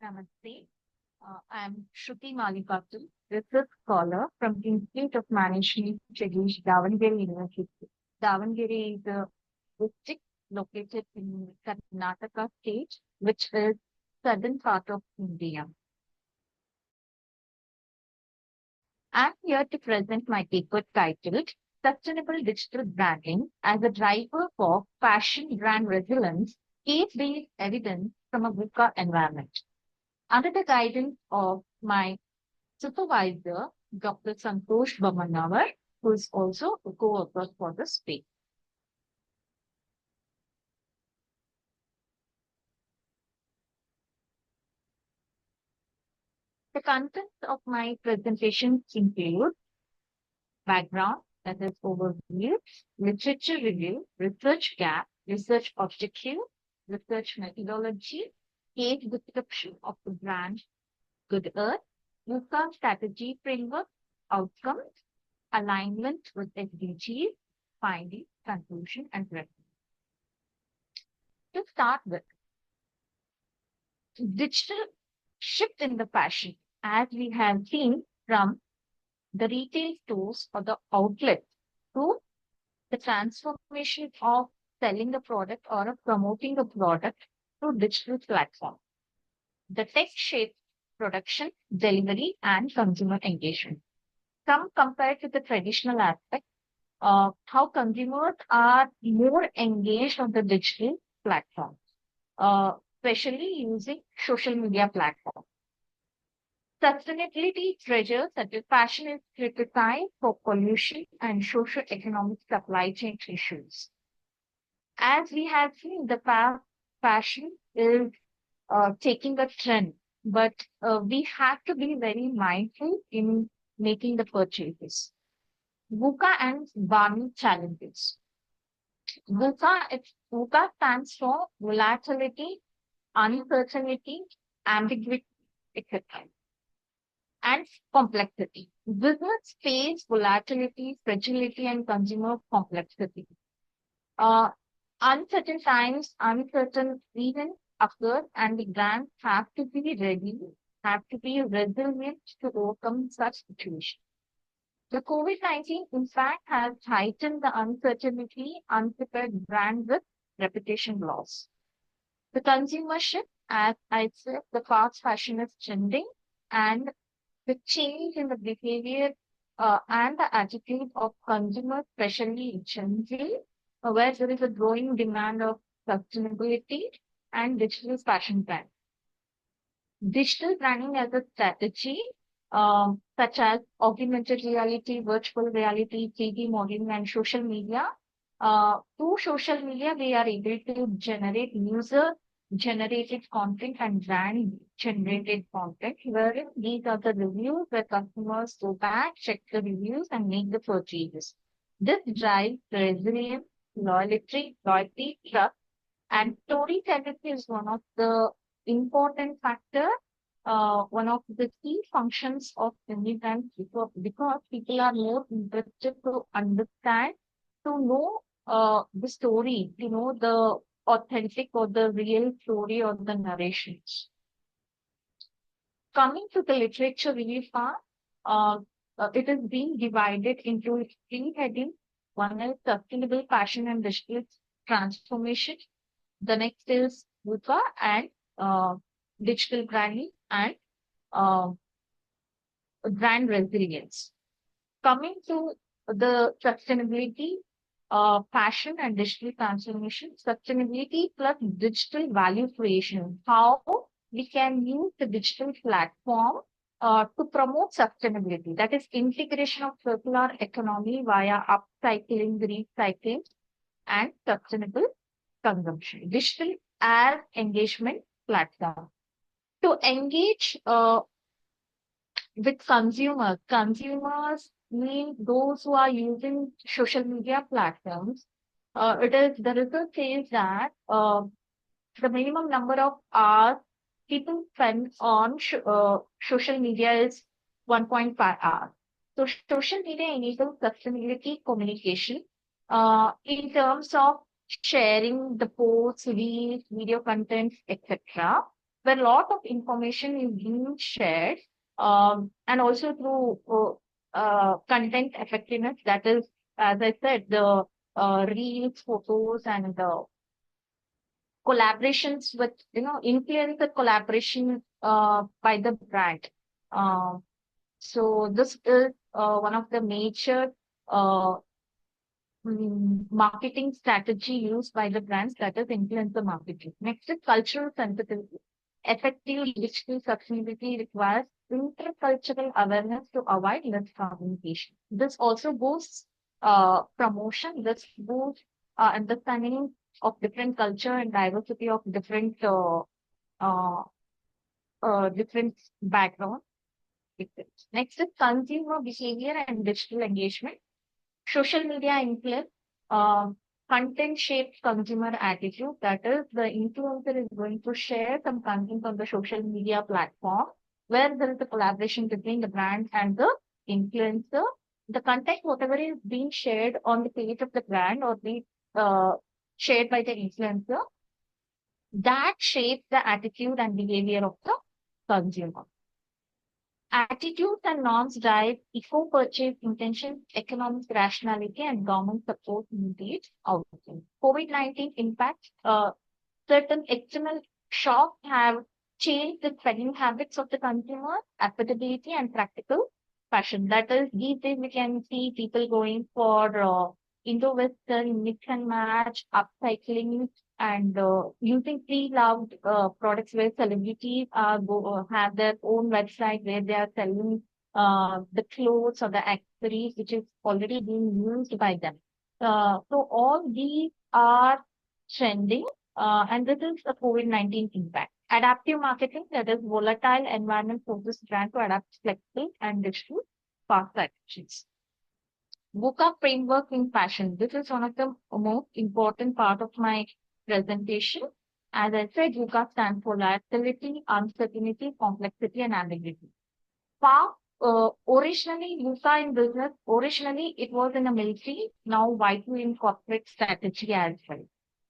Namaste. I'm Shruti Malipatil, research scholar from the Institute of Management Studies, Davangere University. Davangere is a district located in Karnataka state, which is southern part of India. I'm here to present my paper titled Sustainable Digital Branding as a Driver for Fashion Brand Resilience, Case-Based Evidence from a VUCA Environment. Under the guidance of my supervisor, Dr. Santosh Bommanavar, who is also a co-author for this paper. The contents of my presentation include background, that is overview, literature review, research gap, research objective, research methodology, case description of the brand Good Earth, VUCA strategy framework, outcomes, alignment with SDGs, finding, conclusion, and reference. To start with, digital shift in the fashion, as we have seen from the retail stores or the outlet to the transformation of selling the product or of promoting the product through digital platform. The tech shapes production, delivery, and consumer engagement. Some compared to the traditional aspect, how consumers are more engaged on the digital platform, especially using social media platforms. Sustainability treasures such as fashion is criticized for pollution and socio-economic supply chain issues. As we have seen in the past, fashion is taking a trend, but we have to be very mindful in making the purchases. VUCA and Barney challenges. VUCA stands for volatility, uncertainty, ambiguity, etc. and complexity. Business face volatility, fragility, and consumer complexity. Uncertain times, uncertain events occur, and the brands have to be ready, have to be resilient to overcome such situations. The COVID-19 impact has heightened the uncertainty, unprepared brand with reputation loss. The consumer shift, as I said, the fast fashion is trending, and the change in the behavior and the attitude of consumers, especially Gen Z, where there is a growing demand of sustainability and digital fashion brand. Digital branding as a strategy, such as augmented reality, virtual reality, 3D modeling, and social media. Through social media, we are able to generate user-generated content and brand-generated content, wherein these are the reviews where customers go back, check the reviews, and make the purchases. This drives resilience, loyalty, trust, and storytelling is one of the important factor, one of the key functions of any brand because people are more interested to understand, to know the story, to know the authentic or the real story or the narrations. Coming to the literature review part, it is being divided into three headings. One is sustainable fashion and digital transformation. The next is VUCA and digital branding and brand resilience. Coming to the sustainability, fashion and digital transformation, sustainability plus digital value creation. How we can use the digital platform to promote sustainability. That is integration of circular economy via upcycling, recycling, and sustainable consumption. Digital as engagement platform. To engage with consumers mean those who are using social media platforms. The result says that the minimum number of hours people spend on social media is 1.5 hours. So social media enables sustainability communication in terms of sharing the posts, reels, video contents, etc. where a lot of information is being shared, and also through content effectiveness. That is, as I said, the reels, photos, and the collaborations with, influencer collaboration by the brand. Uh, so this is one of the major uh, marketing strategy used by the brands, that is influencer marketing. Next is cultural sensitivity. Effective digital sustainability requires intercultural awareness to avoid miscommunication. This also boosts promotion. This boosts understanding of different culture and diversity of uh, different background. Next is consumer behavior and digital engagement. Social media influence, uh, content shapes consumer attitude. That is, the influencer is going to share some content on the social media platform where there is a collaboration between the brand and the influencer. The content, whatever is being shared on the page of the brand or be uh, shared by the influencer, that shapes the attitude and behavior of the consumer. Attitudes and norms drive eco-purchase intentions, economic rationality, and government support immediate outcomes. COVID-19 impact, certain external shocks have changed the spending habits of the consumer, affordability, and practical fashion. That is, these days we can see people going for Indo-Western, mix and match, upcycling, and using pre-loved products where celebrities have their own website where they are selling the clothes or the accessories which is already being used by them. So all these are trending, and this is a COVID-19 impact. Adaptive marketing, that is volatile environment forces brand to adapt flexible and digital fast actions. VUCA framework in fashion. This is one of the most important part of my presentation. As I said, VUCA stands for volatility, uncertainty, complexity, and ambiguity. FA, originally VUCA in business, originally it was in the military, now widely in corporate strategy as well.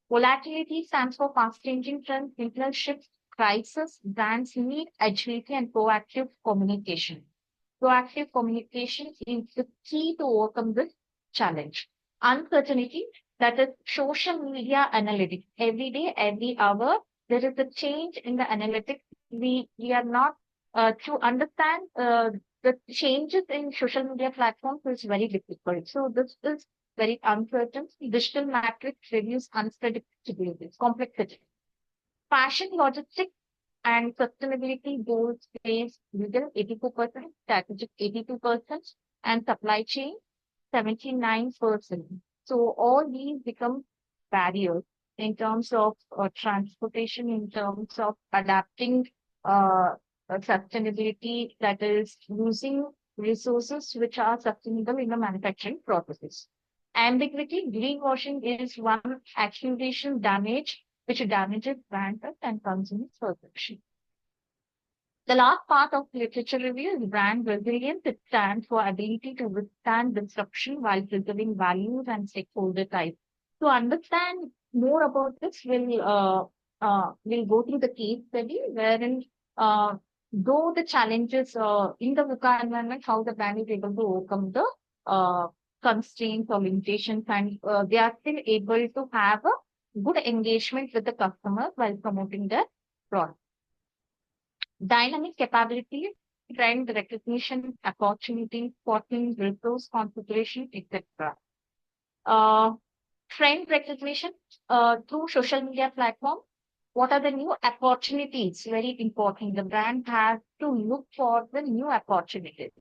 Volatility stands for fast changing trends, signal shifts, crisis, brands need agility and proactive communication. Proactive communication is the key to overcome this challenge. Uncertainty, that is social media analytics. Every day, every hour, there is a change in the analytics. We are not to understand the changes in social media platforms is very difficult. So this is very uncertain. Digital matrix reduce unpredictability, complexity. Fashion logistics and sustainability goals face legal 84%, strategic 82%, and supply chain 79%. So all these become barriers in terms of transportation, in terms of adapting sustainability, that is using resources which are sustainable in the manufacturing processes. Ambiguity, greenwashing is one accusation damage which damages brand trust and consumer perception. The last part of literature review is brand resilience. It stands for ability to withstand disruption while preserving values and stakeholder ties. To understand more about this, we'll go through the case study wherein though the challenges in the VUCA environment, how the brand is able to overcome the uh, constraints or limitations, and they are still able to have a good engagement with the customer while promoting their product. Dynamic capabilities, trend recognition, opportunity, spotting, resource configuration, etc. Uh, Trend recognition through social media platform. What are the new opportunities? Very important. The brand has to look for the new opportunities.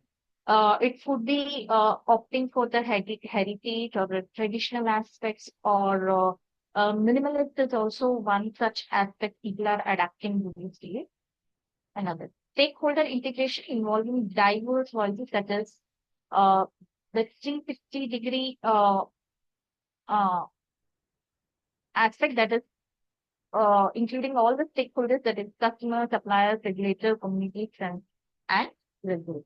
It could be opting for the heritage or the traditional aspects, or minimalist is also one such aspect people are adapting these days. Another stakeholder integration involving diverse voices, such as uh, the 360-degree uh, aspect, that is including all the stakeholders, that is customers, suppliers, regulators, communities, and regulators.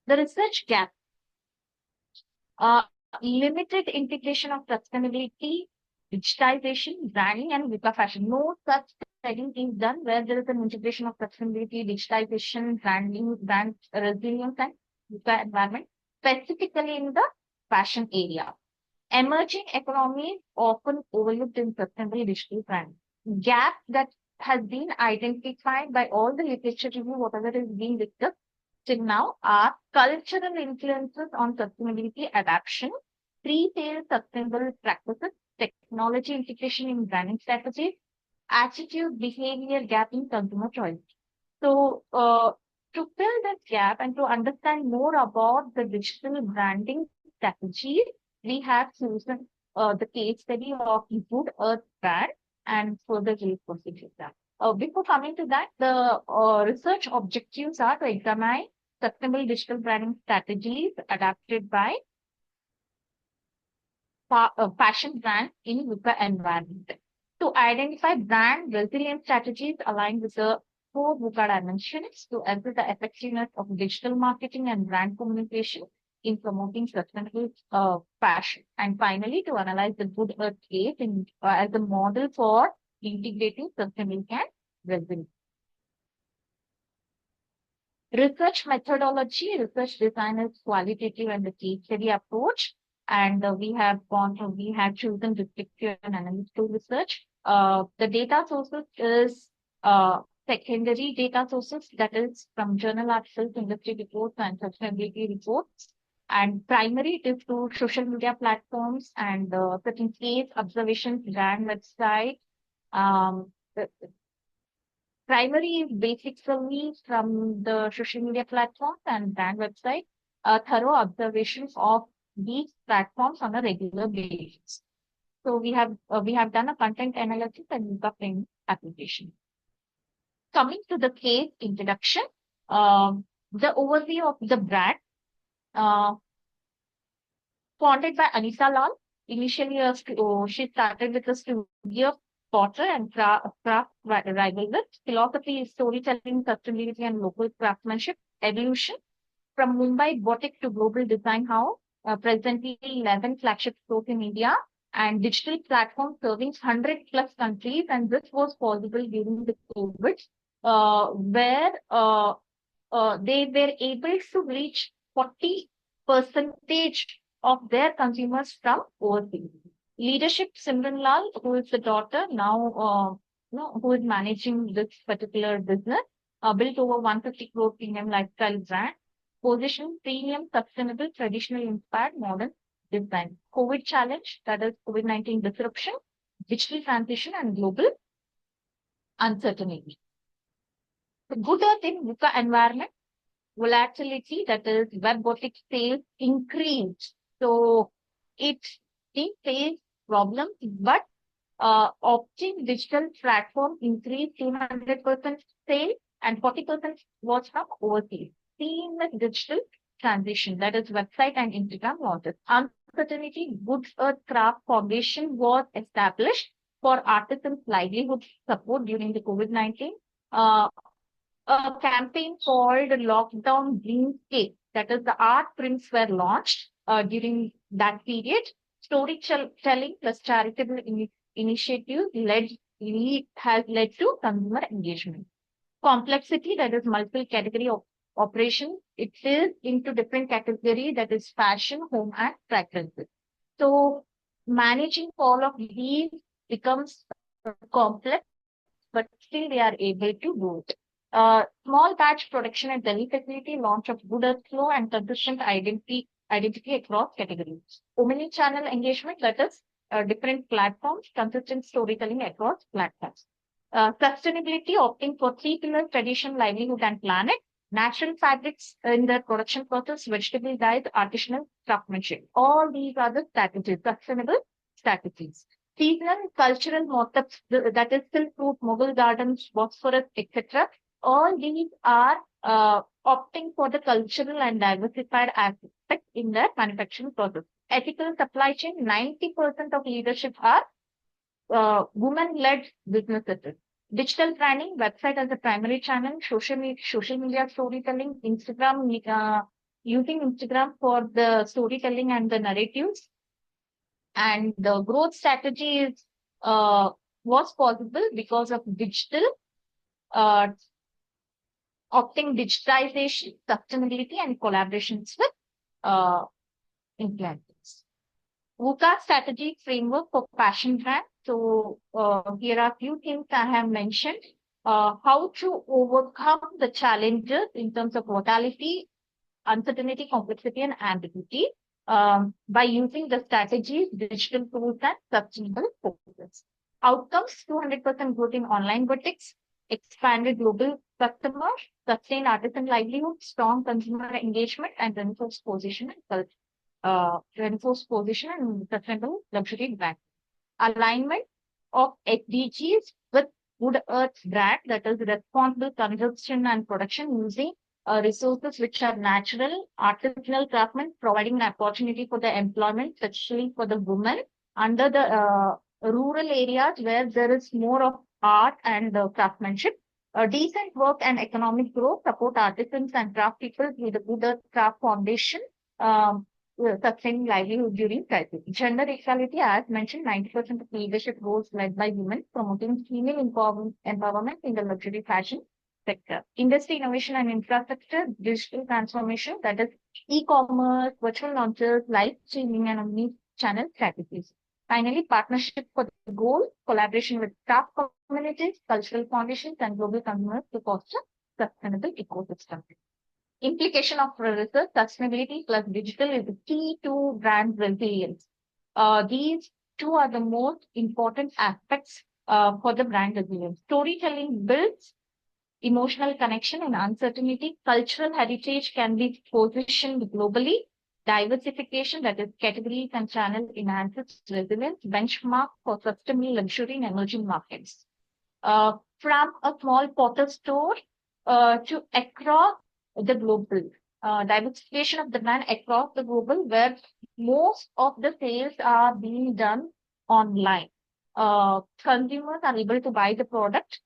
The research gap, uh, limited integration of sustainability, digitization, branding, and VUCA fashion. No such study is done where there is an integration of sustainability, digitization, branding, brand resilience, and VUCA environment, specifically in the fashion area. Emerging economies often overlooked in sustainable digital brand. Gap that has been identified by all the literature review, whatever is being discussed till now, are cultural influences on sustainability adaptation, pre-sale sustainable practices, technology integration in branding strategies, attitude behavior gap in consumer choice. So, to fill that gap and to understand more about the digital branding strategy, we have chosen the case study of Good Earth brand and further will proceed with that. Before coming to that, the research objectives are to examine sustainable digital branding strategies adapted by fashion brand in VUCA environment. To identify brand resilience strategies aligned with the four VUCA dimensions to assess the effectiveness of digital marketing and brand communication in promoting sustainable fashion. And finally, to analyze the Good Earth case as a model for integrating sustainability and resilience. Research methodology, research design is qualitative and the case study approach. And we have chosen descriptive and analytical research. The data sources is secondary data sources, that is from journal articles, industry reports, and sustainability reports. And primary it is to social media platforms and certain case observations, brand website. The primary is basically from the social media platforms and brand website, thorough observations of these platforms on a regular basis. So we have done a content analysis and VUCA application. Coming to the case introduction, the overview of the brand, founded by Anita Lal. Initially, she started with a studio potter and craft rivalry. Philosophy is storytelling, sustainability, and local craftsmanship. Evolution from Mumbai boutique to global design house. Presently 11 flagship stores in India and digital platform serving 100 plus countries. And this was possible during the COVID, where they were able to reach 40% of their consumers from overseas. Leadership, Simran Lal, who is the daughter now, who is managing this particular business, built over 150 crore premium lifestyle brand, position premium, sustainable, traditional inspired, modern design. COVID challenge, that is COVID-19 disruption, digital transition, and global uncertainty. The Good Earth in VUCA environment, volatility, that is web boutique sales increased. So it did face problems, but opting digital platform increased 200% sale and 40% was from overseas. Seamless digital transition, that is website and Instagram launches. Uncertainty, Good Earth Craft Foundation was established for artisans' livelihood support during the COVID-19. A campaign called Lockdown Dreamscape, that is the art prints were launched during that period. Storytelling plus charitable initiative has led to consumer engagement. Complexity, that is multiple category of operation. It is into different category, that is fashion, home, and fragrances. So managing all of these becomes complex, but still they are able to do it. Small batch production at Delhi facility, launch of Good Earth Flow, and consistent identity across categories. Omni-channel engagement, that is different platforms, consistent storytelling across platforms. Sustainability, opting for three pillars: tradition, livelihood, and planet. Natural fabrics in the production process, vegetable dyes, artisanal craftsmanship. All these are the strategies, sustainable strategies. Seasonal cultural motifs, that is silk route, Mughal gardens, Bosphorus, etc. All these are opting for the cultural and diversified aspect in their manufacturing process. Ethical supply chain, 90% of leadership are women-led businesses. Digital branding, website as a primary channel, social media storytelling, Instagram, using Instagram for the storytelling and the narratives. And the growth strategy is was possible because of digital, uh, opting digitization, sustainability, and collaborations with uh, influencers. VUCA strategic framework for passion brand. So here are a few things I have mentioned. How to overcome the challenges in terms of mortality, uncertainty, complexity, and ambiguity by using the strategies, digital tools, and sustainable focus. Outcomes: 200% growth in online boutiques, expanded global customers, sustained artisan livelihood, strong consumer engagement, and reinforced position and sustainable luxury brand. Alignment of SDGs with Good Earth brand, that is responsible consumption and production using resources which are natural, artisanal craftsmen, providing an opportunity for the employment, especially for the women under the rural areas where there is more of art and craftsmanship. Decent work and economic growth, support artisans and craft people through the Good Earth Craft Foundation. Um, Sustaining livelihood during crisis. Gender equality, as mentioned, 90% of leadership roles led by women, promoting female empowerment in the luxury fashion sector. Industry innovation and infrastructure, digital transformation, that is e-commerce, virtual launches, live streaming, and omni-channel strategies. Finally, partnership for the goal, collaboration with staff communities, cultural foundations, and global consumers to foster sustainable ecosystem. Implication of research: sustainability plus digital is the key to brand resilience. These two are the most important aspects for the brand resilience. Storytelling builds emotional connection and uncertainty. Cultural heritage can be positioned globally. Diversification, that is categories and channel, enhances resilience. Benchmark for sustainable luxury in emerging markets. From a small Potter store to across the global. Diversification of the brand across the global, where most of the sales are being done online. Consumers are able to buy the product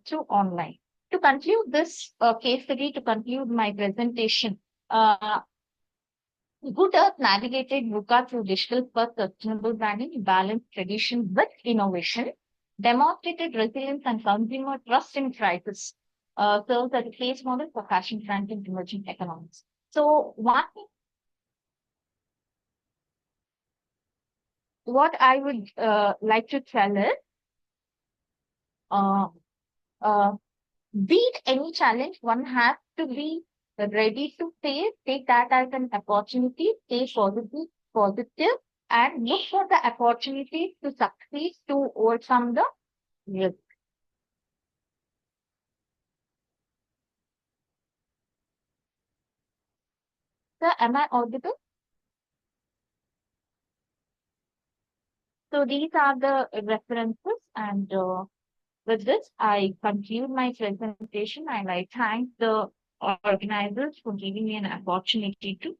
through online. To conclude this case study, to conclude my presentation, Good Earth navigated VUCA through digital-first sustainable branding, balanced tradition with innovation, demonstrated resilience and consumer trust in crisis, serves as a case model for fashion brands in emerging economies. So, what I would like to tell is, uh, uh, beat any challenge, one has to be ready to face, take that as an opportunity, stay positive, and look for the opportunity to succeed to overcome the risk. So, am I audible? So, these are the references, and with this, I conclude my presentation and I thank the organizers for giving me an opportunity to.